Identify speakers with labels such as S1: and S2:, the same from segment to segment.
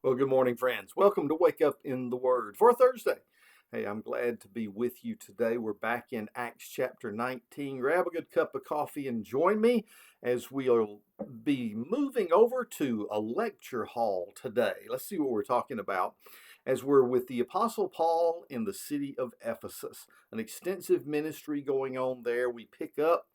S1: Well, good morning, friends. Welcome to Wake Up in the Word for Thursday. Hey, I'm glad to be with you today. We're back in Acts chapter 19. Grab a good cup of coffee and join me as we'll be moving over to a lecture hall today. Let's see what we're talking about as we're with the Apostle Paul in the city of Ephesus. An extensive ministry going on there. We pick up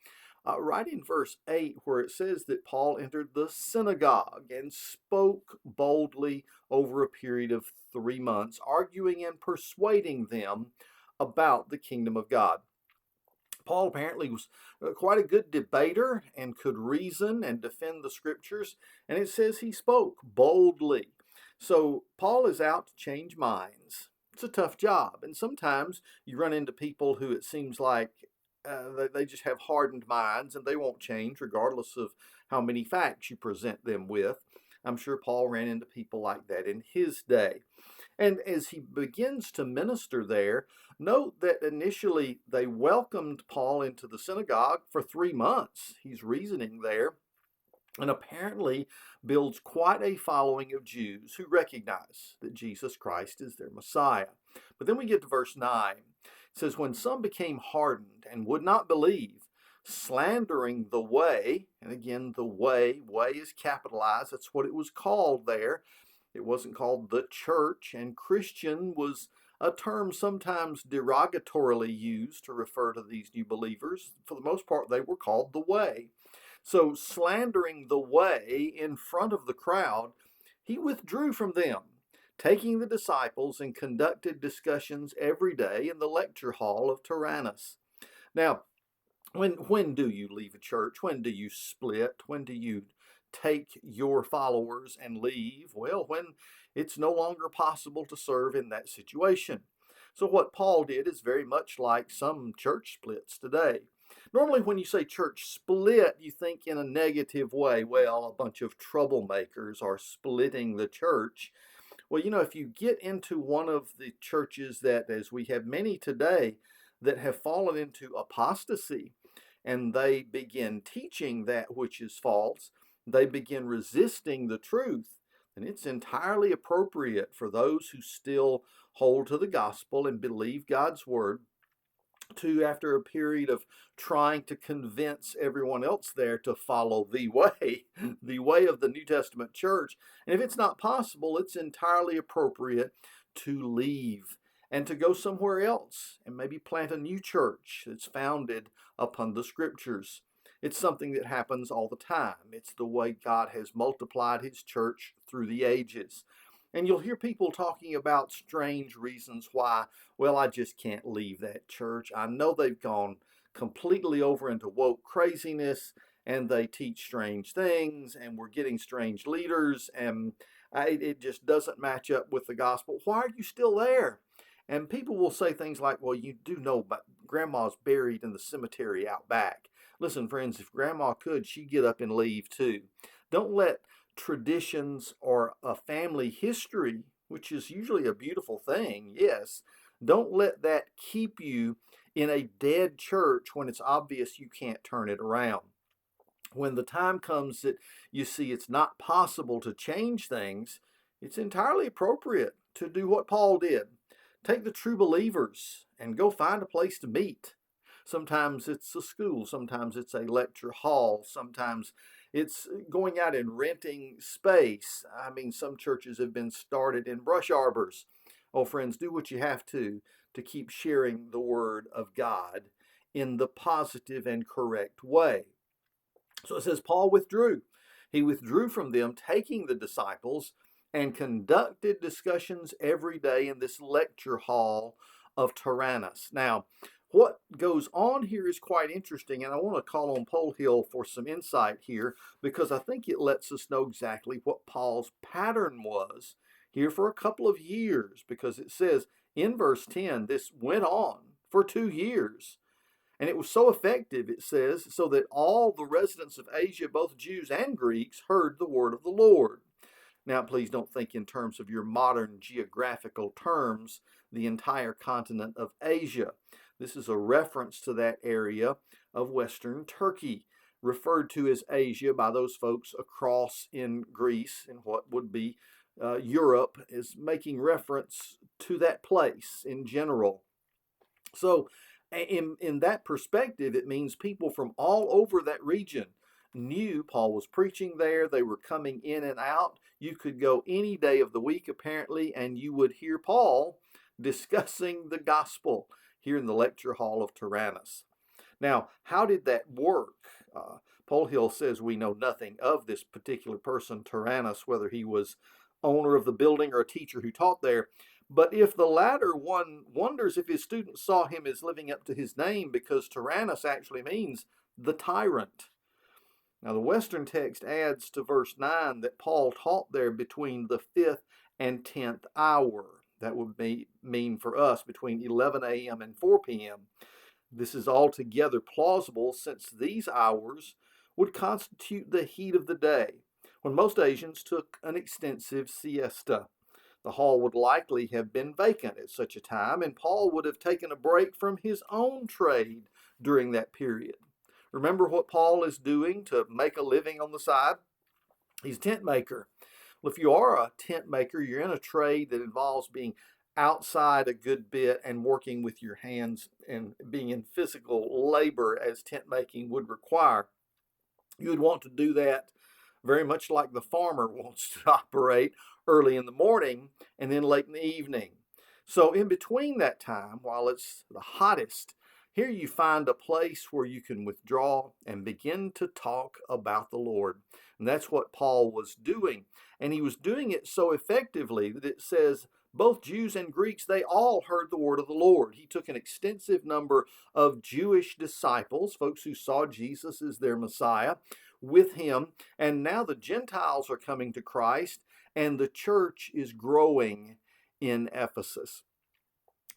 S1: right in verse 8, where it says that Paul entered the synagogue and spoke boldly over a period of 3 months, arguing and persuading them about the kingdom of God. Paul apparently was quite a good debater and could reason and defend the scriptures, and it says he spoke boldly. So Paul is out to change minds. It's a tough job, and sometimes you run into people who it seems like they just have hardened minds and they won't change regardless of how many facts you present them with. I'm sure Paul ran into people like that in his day. And as he begins to minister there, note that initially they welcomed Paul into the synagogue for 3 months. He's reasoning there and apparently builds quite a following of Jews who recognize that Jesus Christ is their Messiah. But then we get to verse 9. It says, when some became hardened and would not believe, slandering the way, and again, the way is capitalized. That's what it was called there. It wasn't called the church, and Christian was a term sometimes derogatorily used to refer to these new believers. For the most part, they were called the way. So, slandering the way in front of the crowd, he withdrew from them, taking the disciples and conducted discussions every day in the lecture hall of Tyrannus. Now, when do you leave a church? When do you split? When do you take your followers and leave? Well, when it's no longer possible to serve in that situation. So what Paul did is very much like some church splits today. Normally, when you say church split, you think in a negative way. Well, a bunch of troublemakers are splitting the church. Well, if you get into one of the churches that, as we have many today, that have fallen into apostasy, and they begin teaching that which is false, they begin resisting the truth, and it's entirely appropriate for those who still hold to the gospel and believe God's word to, after a period of trying to convince everyone else there to follow the way, the way of the New Testament church. And if it's not possible, it's entirely appropriate to leave and to go somewhere else and maybe plant a new church that's founded upon the scriptures. It's something that happens all the time. It's the way God has multiplied his church through the ages. And you'll hear people talking about strange reasons why, well, I just can't leave that church. I know they've gone completely over into woke craziness and they teach strange things and we're getting strange leaders and it just doesn't match up with the gospel. Why are you still there? And people will say things like, well, you do know, but grandma's buried in the cemetery out back. Listen, friends, if grandma could, she'd get up and leave too. Don't let traditions or a family history, which is usually a beautiful thing, yes, don't let that keep you in a dead church when it's obvious you can't turn it around. When the time comes that you see it's not possible to change things, it's entirely appropriate to do what Paul did. Take the true believers and go find a place to meet. Sometimes it's a school, sometimes it's a lecture hall, sometimes it's going out and renting space. I mean, some churches have been started in brush arbors. Oh, friends, do what you have to keep sharing the word of God in the positive and correct way. So it says Paul withdrew. He withdrew from them, taking the disciples and conducted discussions every day in this lecture hall of Tyrannus. Now, what goes on here is quite interesting, and I want to call on Paul Hill for some insight here because I think it lets us know exactly what Paul's pattern was here for a couple of years, because it says in verse 10, this went on for 2 years. And it was so effective, it says, so that all the residents of Asia, both Jews and Greeks, heard the word of the Lord. Now, please don't think in terms of your modern geographical terms, the entire continent of Asia. This is a reference to that area of Western Turkey, referred to as Asia by those folks across in Greece, in what would be Europe, is making reference to that place in general. So, in that perspective, it means people from all over that region knew Paul was preaching there. They were coming in and out. You could go any day of the week, apparently, and you would hear Paul discussing the gospel here in the lecture hall of Tyrannus. Now, how did that work? Polhill says we know nothing of this particular person, Tyrannus, whether he was owner of the building or a teacher who taught there. But if the latter, one wonders if his students saw him as living up to his name, because Tyrannus actually means the tyrant. Now, the Western text adds to verse 9 that Paul taught there between the 5th and 10th hour. That would mean for us between 11 a.m. and 4 p.m. This is altogether plausible, since these hours would constitute the heat of the day, when most Asians took an extensive siesta. The hall would likely have been vacant at such a time, and Paul would have taken a break from his own trade during that period. Remember what Paul is doing to make a living on the side? He's a tent maker. Well, if you are a tent maker, you're in a trade that involves being outside a good bit and working with your hands and being in physical labor as tent making would require. You would want to do that very much like the farmer wants to operate, early in the morning and then late in the evening. So in between that time, while it's the hottest, here you find a place where you can withdraw and begin to talk about the Lord. And that's what Paul was doing. And he was doing it so effectively that it says both Jews and Greeks, they all heard the word of the Lord. He took an extensive number of Jewish disciples, folks who saw Jesus as their Messiah, with him. And now the Gentiles are coming to Christ, and the church is growing in Ephesus.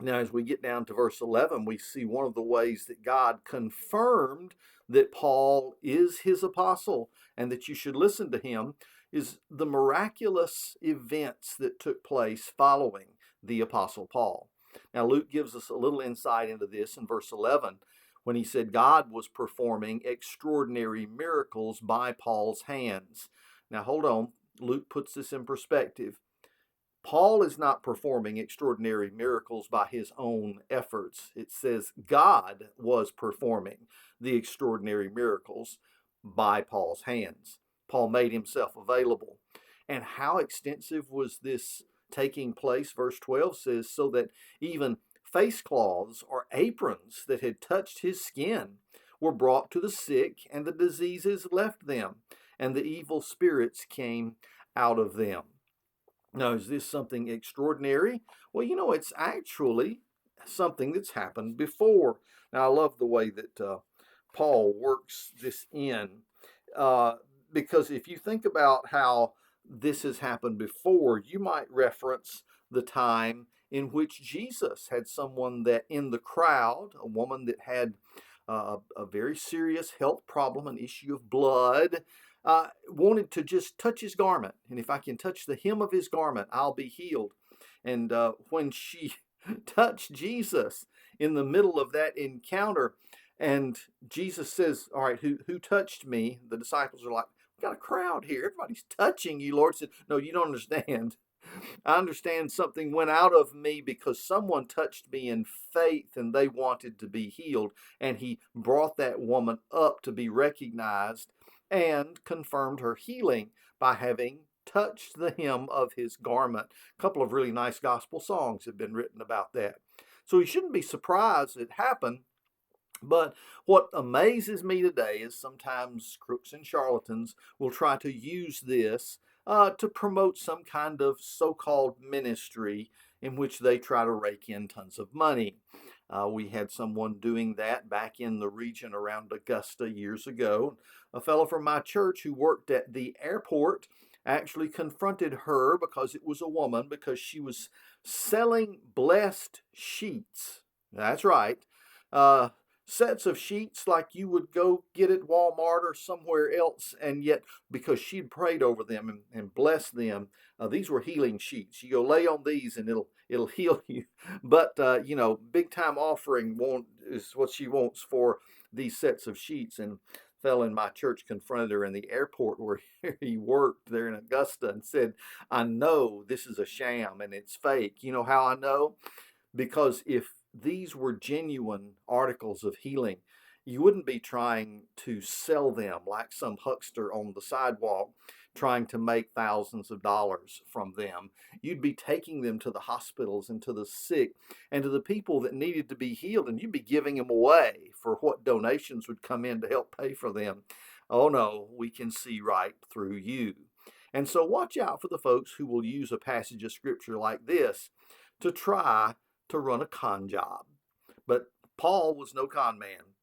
S1: Now, as we get down to verse 11, we see one of the ways that God confirmed that Paul is his apostle and that you should listen to him is the miraculous events that took place following the apostle Paul. Now, Luke gives us a little insight into this in verse 11 when he said God was performing extraordinary miracles by Paul's hands. Now, hold on. Luke puts this in perspective. Paul is not performing extraordinary miracles by his own efforts. It says God was performing the extraordinary miracles by Paul's hands. Paul made himself available. And how extensive was this taking place? Verse 12 says, so that even face cloths or aprons that had touched his skin were brought to the sick, and the diseases left them, and the evil spirits came out of them. Now, is this something extraordinary? Well, it's actually something that's happened before. Now, I love the way that Paul works this in, because if you think about how this has happened before, you might reference the time in which Jesus had someone that in the crowd, a woman that had a very serious health problem, an issue of blood, wanted to just touch his garment. And if I can touch the hem of his garment, I'll be healed. And when she touched Jesus in the middle of that encounter, and Jesus says, all right, who touched me? The disciples are like, we've got a crowd here. Everybody's touching you, Lord. Said, no, you don't understand. I understand something went out of me because someone touched me in faith and they wanted to be healed. And he brought that woman up to be recognized and confirmed her healing by having touched the hem of his garment. A couple of really nice gospel songs have been written about that. So we shouldn't be surprised it happened. But what amazes me today is sometimes crooks and charlatans will try to use this to promote some kind of so-called ministry in which they try to rake in tons of money. We had someone doing that back in the region around Augusta years ago. A fellow from my church who worked at the airport actually confronted her, because it was a woman, because she was selling blessed sheets. That's right. Sets of sheets like you would go get at Walmart or somewhere else, and yet because she'd prayed over them and blessed them, these were healing sheets. You go lay on these and it'll heal you. But big time offering is what she wants for these sets of sheets. And fellow in my church confronted her in the airport where he worked there in Augusta and said, I know this is a sham and it's fake. You know how I know? Because if these were genuine articles of healing, you wouldn't be trying to sell them like some huckster on the sidewalk trying to make thousands of dollars from them. You'd be taking them to the hospitals and to the sick and to the people that needed to be healed, and you'd be giving them away for what donations would come in to help pay for them. Oh no, we can see right through you. And so watch out for the folks who will use a passage of scripture like this to try to run a con job. But Paul was no con man.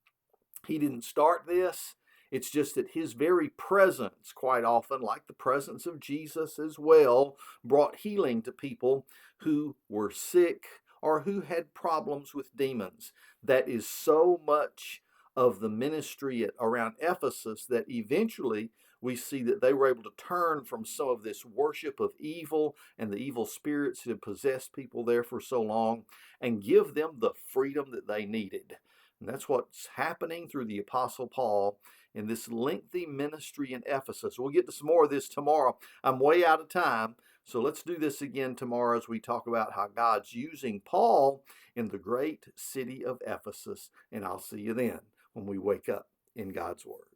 S1: He didn't start this. It's just that his very presence, quite often, like the presence of Jesus as well, brought healing to people who were sick or who had problems with demons. That is so much of the ministry around Ephesus that eventually we see that they were able to turn from some of this worship of evil and the evil spirits that had possessed people there for so long and give them the freedom that they needed. And that's what's happening through the Apostle Paul in this lengthy ministry in Ephesus. We'll get to some more of this tomorrow. I'm way out of time, so let's do this again tomorrow as we talk about how God's using Paul in the great city of Ephesus. And I'll see you then when we wake up in God's Word.